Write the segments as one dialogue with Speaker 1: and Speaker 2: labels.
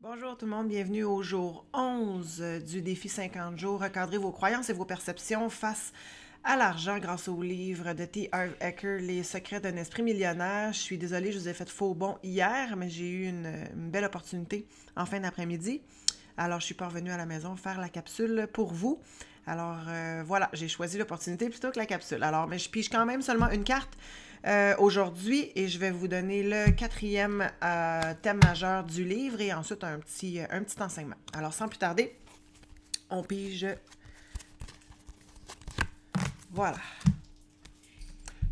Speaker 1: Bonjour tout le monde, bienvenue au jour 11 du défi 50 jours. Recadrez vos croyances et vos perceptions face à l'argent grâce au livre de T. Harv Eker, Les secrets d'un esprit millionnaire. Je suis désolée, je vous ai fait faux bond hier, mais j'ai eu une belle opportunité en fin d'après-midi. Alors, je suis pas revenue à la maison faire la capsule pour vous. Alors, voilà, j'ai choisi l'opportunité plutôt que la capsule. Alors, mais je pige quand même seulement une carte aujourd'hui et je vais vous donner le quatrième thème majeur du livre et ensuite un petit enseignement. Alors, sans plus tarder, on pige. Voilà.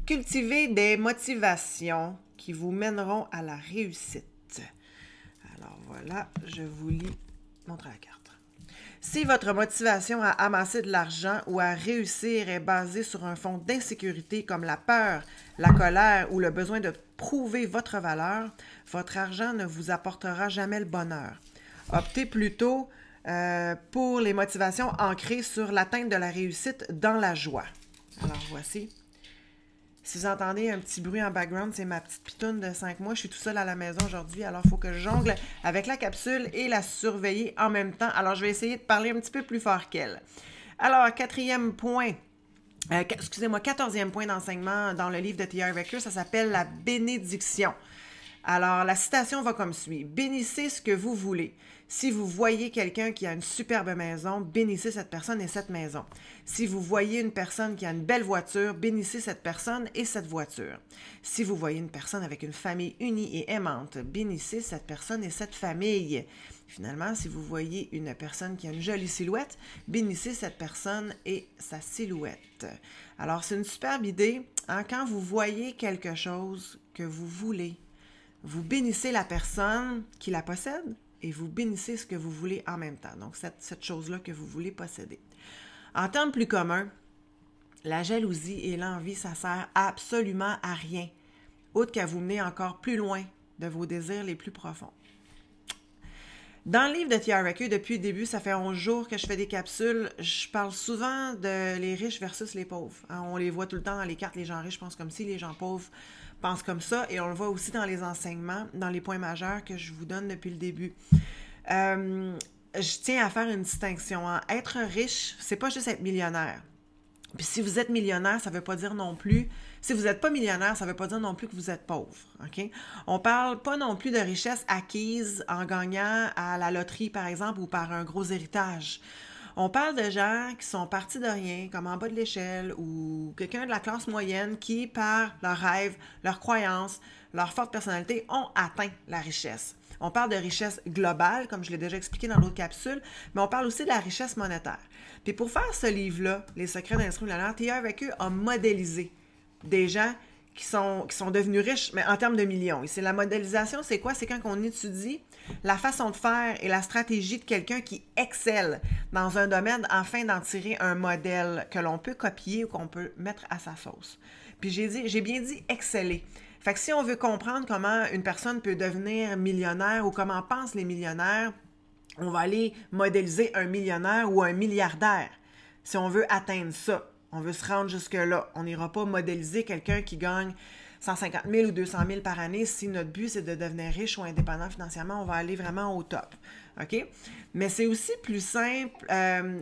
Speaker 1: Cultivez des motivations qui vous mèneront à la réussite. Alors, voilà, je vous lis. Montre la carte. Si votre motivation à amasser de l'argent ou à réussir est basée sur un fond d'insécurité comme la peur, la colère ou le besoin de prouver votre valeur, votre argent ne vous apportera jamais le bonheur. Optez plutôt pour les motivations ancrées sur l'atteinte de la réussite dans la joie. Alors voici. Si vous entendez un petit bruit en background, c'est ma petite pitoune de 5 mois. Je suis tout seul à la maison aujourd'hui, alors il faut que je jongle avec la capsule et la surveiller en même temps. Alors, je vais essayer de parler un petit peu plus fort qu'elle. Alors, quatrième point, excusez-moi, 14e point d'enseignement dans le livre de T. Harv Eker, ça s'appelle la bénédiction. Alors, la citation va comme suit. Bénissez ce que vous voulez. Si vous voyez quelqu'un qui a une superbe maison, bénissez cette personne et cette maison. Si vous voyez une personne qui a une belle voiture, bénissez cette personne et cette voiture. Si vous voyez une personne avec une famille unie et aimante, bénissez cette personne et cette famille. Finalement, si vous voyez une personne qui a une jolie silhouette, bénissez cette personne et sa silhouette. Alors, c'est une superbe idée, hein, quand vous voyez quelque chose que vous voulez. Vous bénissez la personne qui la possède et vous bénissez ce que vous voulez en même temps. Donc, cette chose-là que vous voulez posséder. En termes plus communs, la jalousie et l'envie, ça sert absolument à rien, autre qu'à vous mener encore plus loin de vos désirs les plus profonds. Dans le livre de T. Harv Eker, depuis le début, ça fait 11 jours que je fais des capsules. Je parle souvent de les riches versus les pauvres. Hein, on les voit tout le temps dans les cartes. Les gens riches pensent comme ci, les gens pauvres pensent comme ça. Et on le voit aussi dans les enseignements, dans les points majeurs que je vous donne depuis le début. Je tiens à faire une distinction. Hein. Être riche, c'est pas juste être millionnaire. Puis si vous êtes millionnaire, ça ne veut pas dire non plus... Si vous n'êtes pas millionnaire, ça ne veut pas dire non plus que vous êtes pauvre. Okay? On ne parle pas non plus de richesse acquise en gagnant à la loterie, par exemple, ou par un gros héritage. On parle de gens qui sont partis de rien, comme en bas de l'échelle, ou quelqu'un de la classe moyenne qui, par leurs rêves, leurs croyances, leur forte personnalité, ont atteint la richesse. On parle de richesse globale, comme je l'ai déjà expliqué dans l'autre capsule, mais on parle aussi de la richesse monétaire. Puis pour faire ce livre-là, Les secrets d'un esprit millionnaire, T. Harv Eker a modélisé des gens qui sont devenus riches, mais en termes de millions. Et c'est la modélisation, c'est quoi? C'est quand on étudie la façon de faire et la stratégie de quelqu'un qui excelle dans un domaine afin d'en tirer un modèle que l'on peut copier ou qu'on peut mettre à sa sauce. Puis j'ai bien dit exceller. Fait que si on veut comprendre comment une personne peut devenir millionnaire ou comment pensent les millionnaires, on va aller modéliser un millionnaire ou un milliardaire. Si on veut atteindre ça, on veut se rendre jusque-là. On n'ira pas modéliser quelqu'un qui gagne 150 000 ou 200 000 par année. Si notre but, c'est de devenir riche ou indépendant financièrement, on va aller vraiment au top. OK? Mais c'est aussi plus simple,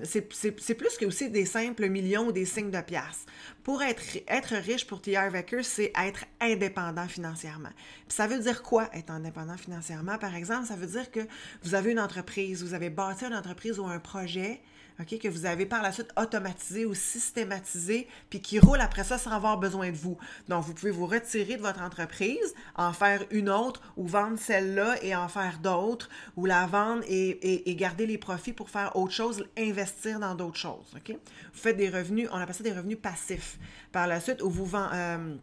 Speaker 1: c'est plus que aussi des simples millions ou des signes de piastres. Pour être riche pour T. Harv Eker, c'est être indépendant financièrement. Puis ça veut dire quoi, être indépendant financièrement? Par exemple, ça veut dire que vous avez une entreprise, vous avez bâti une entreprise ou un projet, okay, que vous avez par la suite automatisé ou systématisé, puis qui roule après ça sans avoir besoin de vous. Donc, vous pouvez vous retirer de votre entreprise, en faire une autre, ou vendre celle-là et en faire d'autres, ou la vendre et garder les profits pour faire autre chose, investir dans d'autres choses. Okay? Vous faites des revenus, on appelle ça des revenus passifs. Par la suite, où vous vendez...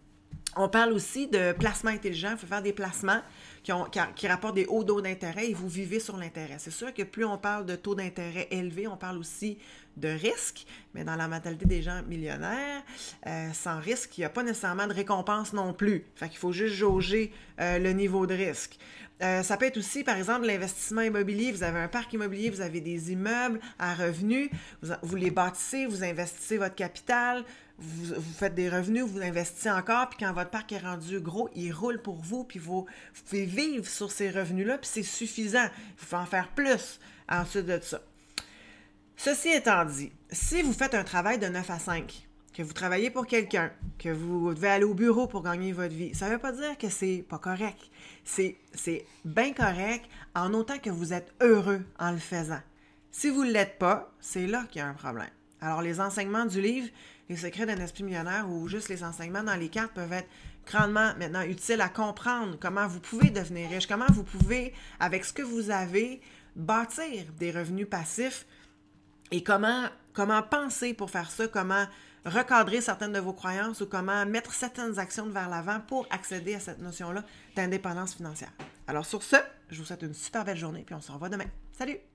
Speaker 1: on parle aussi de placement intelligent. Il faut faire des placements qui rapportent des hauts taux d'intérêt et vous vivez sur l'intérêt. C'est sûr que plus on parle de taux d'intérêt élevés, on parle aussi de risque, mais dans la mentalité des gens millionnaires, sans risque, il n'y a pas nécessairement de récompense non plus. Fait qu'il faut juste jauger le niveau de risque. Ça peut être aussi, par exemple, l'investissement immobilier. Vous avez un parc immobilier, vous avez des immeubles à revenus, vous les bâtissez, vous investissez votre capital, vous faites des revenus, vous investissez encore, puis quand votre parc est rendu gros, il roule pour vous, puis vous pouvez vivre sur ces revenus-là, puis c'est suffisant. Il faut en faire plus ensuite de ça. Ceci étant dit, si vous faites un travail de 9 à 5, que vous travaillez pour quelqu'un, que vous devez aller au bureau pour gagner votre vie, ça ne veut pas dire que c'est pas correct. C'est bien correct en autant que vous êtes heureux en le faisant. Si vous ne l'êtes pas, c'est là qu'il y a un problème. Alors, les enseignements du livre, Les secrets d'un esprit millionnaire, ou juste les enseignements dans les cartes peuvent être grandement maintenant utiles à comprendre comment vous pouvez devenir riche, comment vous pouvez, avec ce que vous avez, bâtir des revenus passifs et comment penser pour faire ça, comment recadrer certaines de vos croyances ou comment mettre certaines actions vers l'avant pour accéder à cette notion-là d'indépendance financière. Alors sur ce, je vous souhaite une super belle journée puis on se revoit demain. Salut!